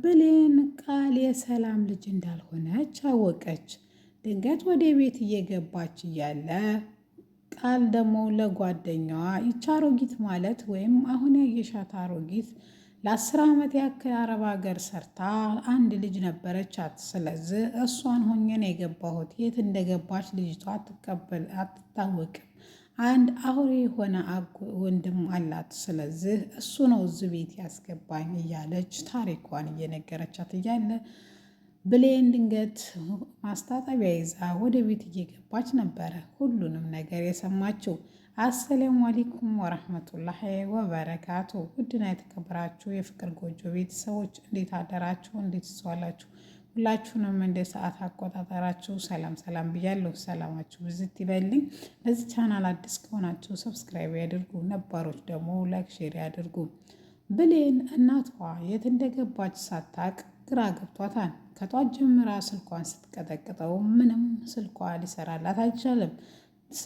ብሌን ቃል የሰላም ልጅ እንዳልሆነች አወቀች። ድንገት ወደ ቤት እየገባች እያለ ቃል ደግሞ ለጓደኛዋ ይቺ አሮጊት ማለት ወይም አሁን ያየሻት አሮጊት ለ10 ዓመት ያክል አረብ ሀገር ሰርታ አንድ ልጅ ነበረቻት። ስለዚህ እሷን ሆኜ ነው የገባሁት። የት እንደገባች ልጅቷ አትታወቅም። አንድ አውሬ የሆነ ወንድም አላት። ስለዚህ እሱ ነው እዚህ ቤት ያስገባኝ እያለች ታሪኳን እየነገረቻት እያለ ብሌን ድንገት ማስታጠቢያ ይዛ ወደ ቤት እየገባች ነበረ ሁሉንም ነገር የሰማችው። አሰላሙ አለይኩም ወራህመቱላሂ ወበረካቱ። ውድና የተከበራችሁ የፍቅር ጎጆ ቤተሰቦች እንዴት አደራችሁ? እንዴት ዋላችሁ? ሁላችሁንም እንደ ሰዓት አቆጣጠራችሁ ሰላም ሰላም ብያለሁ። ሰላማችሁ ብዝት ይበልኝ። ለዚህ ቻናል አዲስ ከሆናችሁ ሰብስክራይብ ያድርጉ፣ ነባሮች ደግሞ ላይክ ሼር ያድርጉ። ብሌን እናቷ የት እንደገባች ሳታቅ ግራ ገብቷታል። ከጧት ጀምራ ስልኳን ስትቀጠቅጠው ምንም ስልኳ ሊሰራላት አልቻለም።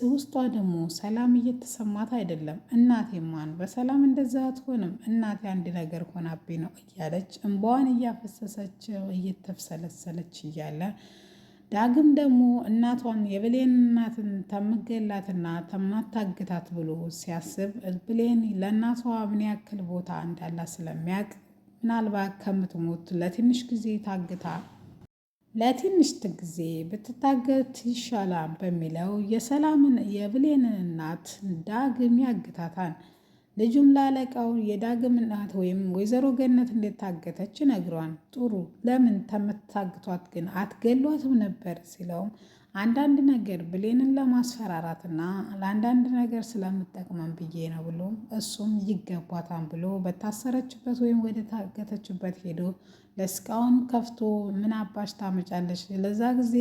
ውስጧ ደግሞ ሰላም እየተሰማት አይደለም። እናቴ ማን በሰላም እንደዛ አትሆንም፣ እናቴ አንድ ነገር ሆናብኝ ነው እያለች እንባዋን እያፈሰሰች እየተፍሰለሰለች እያለ ዳግም ደግሞ እናቷን የብሌን እናትን ተምገላትና ተማታግታት ብሎ ሲያስብ ብሌን ለእናቷ ምን ያክል ቦታ እንዳላት ስለሚያውቅ ምናልባት ከምትሞት ለትንሽ ጊዜ ታግታ ለትንሽ ጊዜ ብትታገት ይሻላል በሚለው የብሌንን እናት ዳግም ያግታታል። ልጁም ላለቃው የዳግም እናት ወይም ወይዘሮ ገነት እንደታገተች ነግሯን፣ ጥሩ ለምን ተምታግቷት ግን አትገሏትም ነበር ሲለውም አንዳንድ ነገር ብሌንን ለማስፈራራትና ለአንዳንድ ነገር ስለምጠቅመን ብዬ ነው ብሎ እሱም ይገባታል ብሎ በታሰረችበት ወይም ወደ ታገተችበት ሄዶ ለስቃውን ከፍቶ ምን አባሽ ታመጫለሽ? ለዛ ጊዜ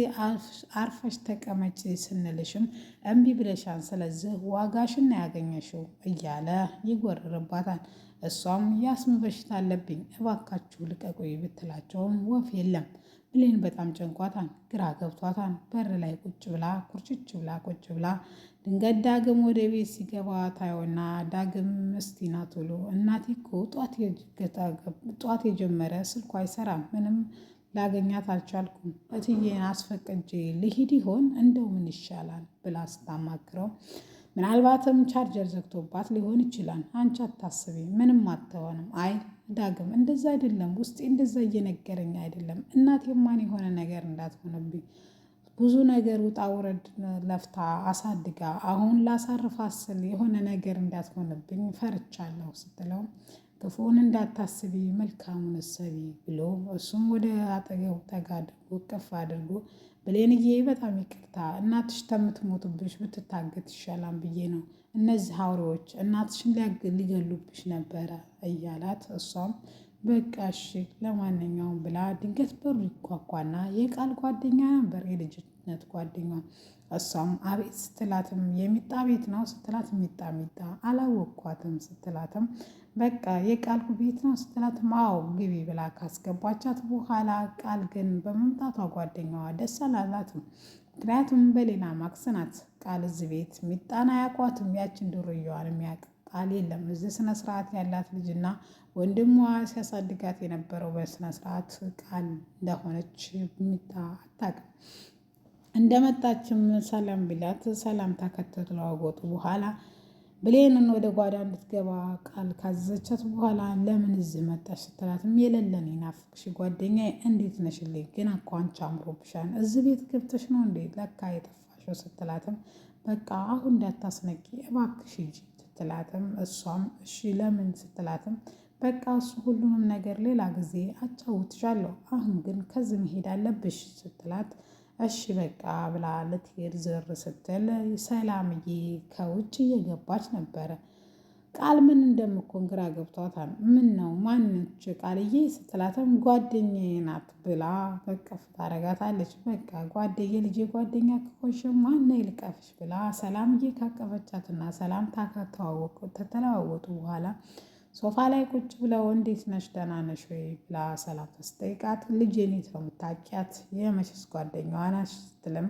አርፈሽ ተቀመጭ ስንልሽም እምቢ ብለሻን፣ ስለዚህ ዋጋሽን ያገኘሽው እያለ ይጎርርባታል። እሷም ያስም በሽታ አለብኝ እባካችሁ ልቀቁኝ ብትላቸውም ወፍ የለም። ብሌን በጣም ጨንቋታል፣ ግራ ገብቷታል። በር ላይ ቁጭ ብላ ኩርችች ብላ ቁጭ ብላ ድንገት ዳግም ወደ ቤት ሲገባ ታየውና ዳግም ምስቲና ቶሎ እናቴ እኮ ጧት የጀመረ ስልኳ አይሰራም፣ ምንም ላገኛት አልቻልኩም፣ እትዬን አስፈቅጄ ልሂድ ይሆን እንደው ምን ይሻላል ብላ ስታማክረው ምናልባትም ቻርጀር ዘግቶባት ሊሆን ይችላል፣ አንቺ አታስቢ ምንም አትሆንም። አይ ዳግም እንደዛ አይደለም፣ ውስጤ እንደዛ እየነገረኝ አይደለም፣ እናቴ ማን የሆነ ነገር እንዳትሆንብኝ ብዙ ነገር ውጣ ውረድ ለፍታ አሳድጋ አሁን ላሳርፋ ስል የሆነ ነገር እንዳትሆንብኝ ፈርቻለሁ ስትለው ክፉን እንዳታስቢ መልካሙን እሰቢ ብሎ እሱም ወደ አጠገቡ ጠጋ አድርጎ እቅፍ አድርጎ ብሌንዬ በጣም ይቅርታ እናትሽ ከምትሞትብሽ ብትታገት ይሻላል ብዬ ነው፣ እነዚህ አውሬዎች እናትሽን ሊገሉብሽ ነበረ እያላት እሷም በቃ እሺ ለማንኛውም ብላ ድንገት በሩ ይኳኳና የቃል ጓደኛ ነበር የልጅነት ጓደኛ። እሷም አቤት ስትላትም የሚጣ ቤት ነው ስትላት ሚጣ አላወቅኳትም ስትላትም በቃ የቃል ቤት ነው ስትላትም አዎ ግቢ ብላ ካስገባቻት በኋላ ቃል ግን በመምጣቷ ጓደኛዋ ደስ አላላትም። ምክንያቱም በሌላ ማክስናት ቃል እዚህ ቤት ሚጣን አያውቋትም። ያችን ዱርዬዋን የሚያውቅ ቃል የለም። እዚህ ስነስርዓት ያላት ልጅና ወንድሟ ሲያሳድጋት የነበረው በስነስርዓት ቃል እንደሆነች ሚጣ አታውቅም። እንደመጣችም ሰላም ቢላት ሰላምታ ከተለዋወጡ በኋላ ብሌንን ወደ ጓዳ እንድትገባ ቃል ካዘቻት በኋላ ለምን እዚህ መጣሽ ስትላትም የሌለን ናፍቅሽ ጓደኛዬ እንዴት ነሽልኝ? ግን እኮ አንቺ አምሮብሻል። እዚህ ቤት ገብተሽ ነው እንዴ ለካ የጠፋሽው ስትላትም በቃ አሁን እንዳታስነቂ እባክሽ ሂጂ ስትላትም እሷም እሺ ለምን ስትላትም በቃ እሱ ሁሉንም ነገር ሌላ ጊዜ አጫውትሻለሁ፣ አሁን ግን ከዚህ መሄድ አለብሽ ስትላት እሺ በቃ ብላ ልትሄድ ዝር ስትል ሰላምዬ ከውጭ እየገባች ነበረ። ቃል ምን እንደምኮን ግራ ገብቷታል። ምን ነው ማንች ቃልዬ ስትላትም ጓደኛዬ ናት ብላ በቀፍ ታረጋታለች። በቃ ልጄ ጓደኛ ከሆንሽ ማን ይልቀፍሽ ብላ ሰላምዬ ካቀፈቻትና ሰላምታ ከተለዋወጡ በኋላ ሶፋ ላይ ቁጭ ብለው እንዴት ነሽ ደህና ነሽ ወይ ብላ ሰላምታ ስትጠይቃት ልጄን የት ነው የምታውቂያት? የመቼስ ጓደኛዋ ናት ስትልም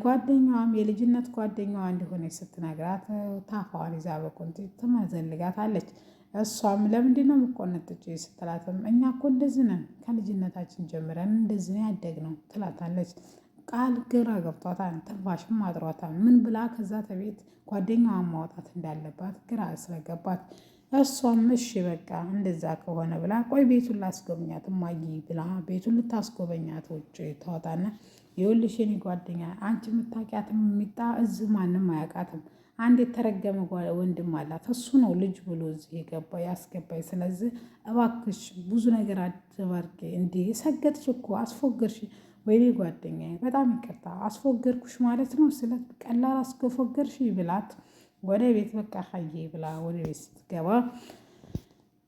ጓደኛዋም የልጅነት ጓደኛዋ እንደሆነች ስትነግራት ታፋዋን ይዛ በቁንጢት ትመዘልጋታለች። እሷም ለምንድን ነው የምቆነጥጪው ስትላትም እኛ እኮ እንደዚህ ነን ከልጅነታችን ጀምረን እንደዚህ ነው ያደግነው ትላታለች። ቃል ግራ ገብቷታል፣ ትንፋሽም አጥሯታል። ምን ብላ ከዛ ተቤት ጓደኛዋን ማውጣት እንዳለባት ግራ ስለገባት እሷም እሺ በቃ እንደዛ ከሆነ ብላ ቆይ ቤቱን ላስጎበኛት እማዬ ብላ ቤቱን ልታስጎበኛት ውጭ ታወጣና ይኸውልሽ የኔ ጓደኛ አንቺ የምታውቂያትም የሚጣ እዚህ ማንም አያውቃትም። አንድ የተረገመ ወንድም አላት እሱ ነው ልጅ ብሎ እዚህ የገባ ያስገባኝ። ስለዚህ እባክሽ ብዙ ነገር አትባርቂ። እንዴ ሰገጥሽ እኮ አስፎገርሽ። ወይኔ ጓደኛዬ በጣም ይቅርታ አስፎገርኩሽ ማለት ነው ስለ ቀላል አስፎገርሽ ብላት ወደ ቤት በቃ ሀዬ ብላ ወደ ቤት ስትገባ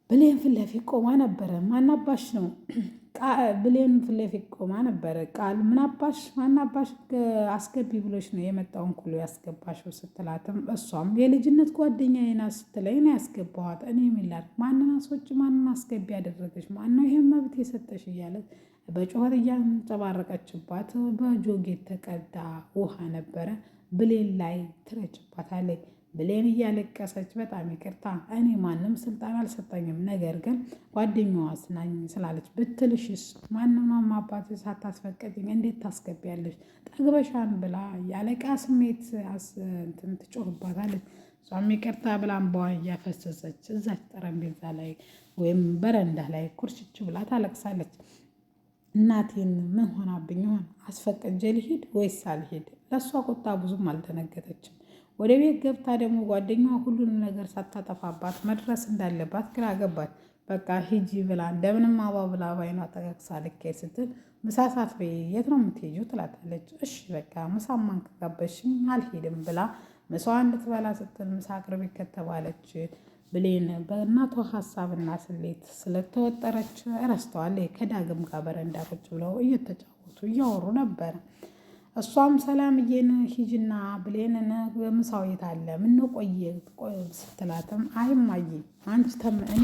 ብሌን ፊት ለፊት ቆማ ነበረ። ማናባሽ ነው ብሌን ፊት ለፊት ቆማ ነበረ። ቃል ምናባሽ ማናባሽ አስገቢ ብሎች ነው የመጣውን ኩሎ ያስገባሽው ስትላትም እሷም የልጅነት ጓደኛዬ ናት ስትለኝ ነው ያስገባኋት። እኔ የሚላል ማንን አስወጪ ማንን አስገቢ ያደረገች ማነው ይሄን መብት የሰጠሽ እያለት በጩኸት እያንጸባረቀችባት በጆግ የተቀዳ ውሃ ነበረ ብሌን ላይ ትረጭባታለች። ብሌን እያለቀሰች በጣም ይቅርታ እኔ ማንም ስልጣን አልሰጠኝም፣ ነገር ግን ጓደኛዋ ስናኝ ስላለች ብትልሽስ ማንኛውም አባት ሳታስፈቅጂኝ እንዴት ታስገቢያለሽ? ጠግበሻን ብላ ያለቃ ስሜት ትጮህባታለች። እሷም ይቅርታ ብላ እንባዋ እያፈሰሰች እዛች ጠረጴዛ ላይ ወይም በረንዳ ላይ ኩርችች ብላ ታለቅሳለች። እናቴን ምን ሆናብኝ ይሆን? አስፈቅጄ ልሂድ ወይስ አልሂድ? ለእሷ ቁጣ ብዙም አልደነገጠችም። ወደ ቤት ገብታ ደግሞ ጓደኛዋ ሁሉንም ነገር ሳታጠፋባት መድረስ እንዳለባት ግራ ገባት። በቃ ሂጂ ብላ እንደምንም አባብላ ባይኗ ጠቀቅሳ ልኬድ ስትል ምሳ ሳትበይ የት ነው የምትሄጂው? ትላታለች። እሺ በቃ ምሳማን ከጋበዝሽኝ አልሄድም ብላ ምሳዋን እንድትበላ ስትል ምሳ አቅርቢ ከተባለች ብሌን በእናቷ ሀሳብና ስሌት ስለተወጠረች እረስተዋለች። ከዳግም ጋር በረንዳ ቁጭ ብለው እየተጫወቱ እያወሩ ነበረ። እሷም ሰላምዬን ሂጂና ብሌንን ምሳው የት አለ ምነው ቆየ ስትላትም አይ እማዬ አንቺ እኔ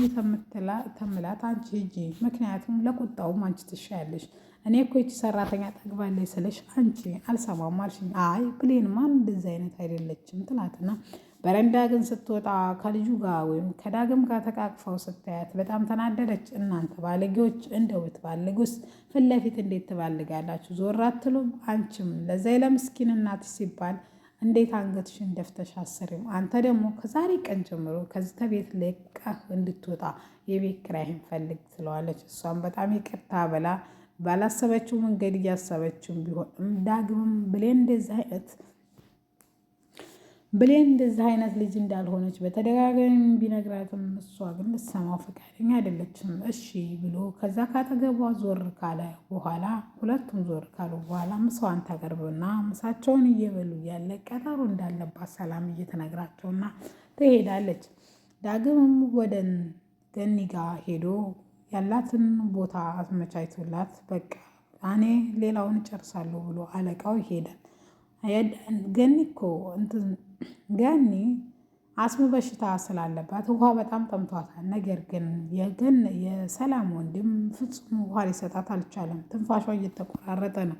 ተምላት አንቺ ሂጂ፣ ምክንያቱም ለቁጣውም አንቺ ትሻያለሽ። እኔ እኮ ይቺ ሰራተኛ ጠግባለች ስልሽ አንቺ አልሰማም አልሽኝ። አይ ብሌን ማን እንደዚህ አይነት አይደለችም ትላትና በረንዳ ግን ስትወጣ ከልጁ ጋር ወይም ከዳግም ጋር ተቃቅፈው ስታያት በጣም ተናደደች። እናንተ ባለጌዎች እንደው ብትባልጉስ ፊት ለፊት እንዴት ትባልጋላችሁ? ዞር አትሉም? አንቺም ለዛ ለምስኪን እናትሽ ሲባል እንዴት አንገትሽን ደፍተሽ አሰሪም? አንተ ደግሞ ከዛሬ ቀን ጀምሮ ከዚህ ከቤት ለቀህ እንድትወጣ የቤት ኪራይህን ፈልግ ትለዋለች። እሷም በጣም ይቅርታ ብላ ባላሰበችው መንገድ እያሰበችው ቢሆንም ዳግምም ብሌን እንደዚህ አይነት ልጅ እንዳልሆነች በተደጋጋሚ ቢነግራትም እሷ ግን ልትሰማው ፈቃደኛ አይደለችም። እሺ ብሎ ከዛ ካጠገቧ ዞር ካለ በኋላ ሁለቱም ዞር ካሉ በኋላ ምሳዋን ታቀርብና ምሳቸውን እየበሉ እያለ ቀጠሮ እንዳለባት ሰላም እየተነግራቸውና ትሄዳለች። ዳግምም ወደ ገኒ ጋር ሄዶ ያላትን ቦታ አስመቻችቶላት በቃ እኔ ሌላውን እጨርሳለሁ ብሎ አለቃው ይሄዳል። ገኒ እኮ ገኒ አስም በሽታ ስላለባት ውሃ በጣም ጠምቷታል። ነገር ግን የሰላም ወንድም ፍጹም ውሃ ሊሰጣት አልቻለም። ትንፋሿ እየተቆራረጠ ነው።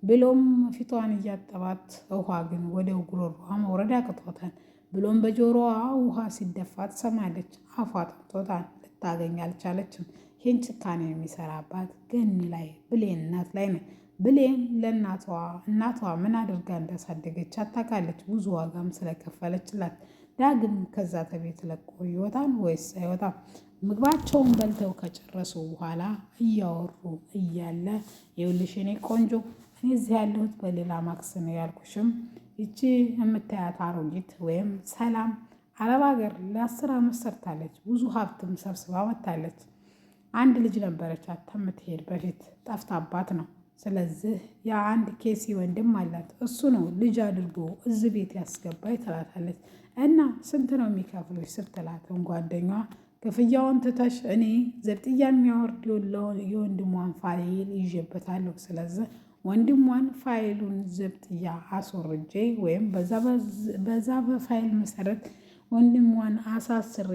ብሎም ፊቷን እያጠባት ውሃ ግን ወደ ጉሮሮዋ መውረድ አቅቶታል። ብሎም በጆሮዋ ውሃ ሲደፋ ትሰማለች። አፏ ጠምቶታል፣ ልታገኝ አልቻለችም። ይህን ጭካኔ የሚሰራባት ገኒ ላይ ብሌን እናት ላይ ነው። ብሌን ለእናቷ ምን አድርጋ እንዳሳደገች አታውቃለች። ብዙ ዋጋም ስለከፈለችላት። ዳግም ከዛ ተቤት ለቆ ይወጣል ወይስ አይወጣም? ምግባቸውን በልተው ከጨረሱ በኋላ እያወሩ እያለ ይኸውልሽ እኔ ቆንጆ እኔ እዚህ ያለሁት በሌላ ማክስ ነው ያልኩሽም ይቺ የምታያት አሮጊት ወይም ሰላም አረብ ሀገር ለ10 ዓመት ሰርታለች። ብዙ ሀብትም ሰብስባ መታለች። አንድ ልጅ ነበረች ከምትሄድ በፊት ጠፍታባት ነው። ስለዚህ የአንድ ኬሲ ወንድም አላት። እሱ ነው ልጅ አድርጎ እዚህ ቤት ያስገባኝ ትላታለች። እና ስንት ነው የሚከፍሉሽ ስትላትም ጓደኛዋ ክፍያውን ትተሽ እኔ ዘብጥያ የሚያወርድ የወንድሟን ፋይል ይዤበታለሁ። ስለዚህ ወንድሟን ፋይሉን ዘብጥያ አስወርጄ ወይም በዛ በፋይል መሰረት ወንድሟን አሳስሬ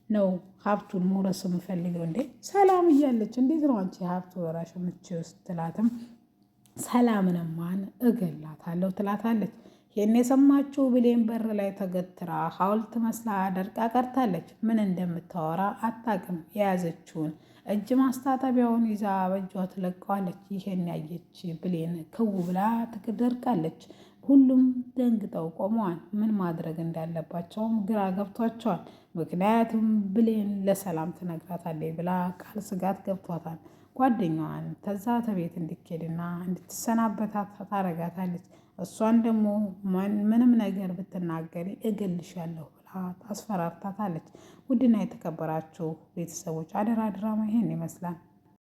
ነው ሀብቱን መውረስ የምፈልገው። እንዴ ሰላም እያለች እንዴት ነው አንቺ ሀብቱ ወራሽ የምትችይው ስትላትም ሰላምንማን እገላታለሁ ትላታለች። ይህን የሰማችው ብሌን በር ላይ ተገትራ ሐውልት መስላ ደርቃ ቀርታለች። ምን እንደምታወራ አታውቅም። የያዘችውን እጅ ማስታጠቢያውን ይዛ በእጇ ትለቀዋለች። ይህን ያየች ብሌን ክው ብላ ትደርቃለች። ሁሉም ደንግጠው ቆመዋል። ምን ማድረግ እንዳለባቸውም ግራ ገብቷቸዋል። ምክንያቱም ብሌን ለሰላም ትነግራታለች ብላ ቃል ስጋት ገብቷታል። ጓደኛዋን ተዛ ተቤት እንድትሄድና እንድትሰናበታት ታረጋታለች። እሷን ደግሞ ምንም ነገር ብትናገሪ እገልሻለሁ ብላ ታስፈራርታታለች። ውድና የተከበራችሁ ቤተሰቦች አደራ ድራማ ይሄን ይመስላል።